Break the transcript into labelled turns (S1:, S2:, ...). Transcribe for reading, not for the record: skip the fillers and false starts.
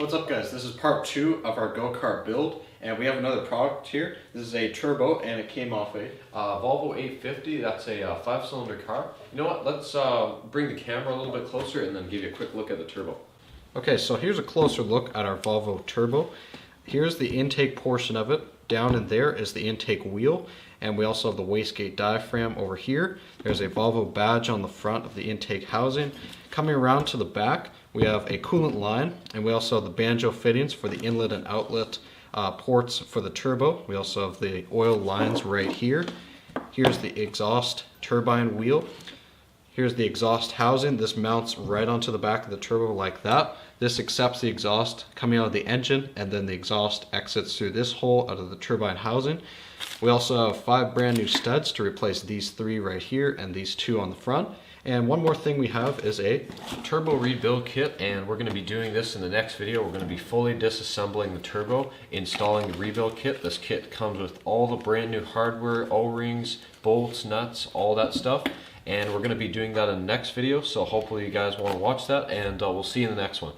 S1: What's up guys, this is part 2 of our go-kart build and we have another product here. This is a turbo and it came off a
S2: Volvo 850, that's a 5-cylinder car. You know what, let's bring the camera a little bit closer and then give you a quick look at the turbo.
S1: Okay, so here's a closer look at our Volvo turbo. Here's the intake portion of it. Down in there is the intake wheel, and we also have the wastegate diaphragm over here. There's a Volvo badge on the front of the intake housing. Coming around to the back, we have a coolant line, and we also have the banjo fittings for the inlet and outlet ports for the turbo. We also have the oil lines right here. Here's the exhaust turbine wheel. Here's the exhaust housing. This mounts right onto the back of the turbo like that. This accepts the exhaust coming out of the engine, and then the exhaust exits through this hole out of the turbine housing. We also have 5 brand new studs to replace these 3 right here and these 2 on the front. And one more thing we have is a
S2: turbo rebuild kit, and we're going to be doing this in the next video. We're going to be fully disassembling the turbo, installing the rebuild kit. This kit comes with all the brand new hardware, O-rings, bolts, nuts, all that stuff. And we're going to be doing that in the next video, so hopefully you guys want to watch that, and we'll see you in the next one.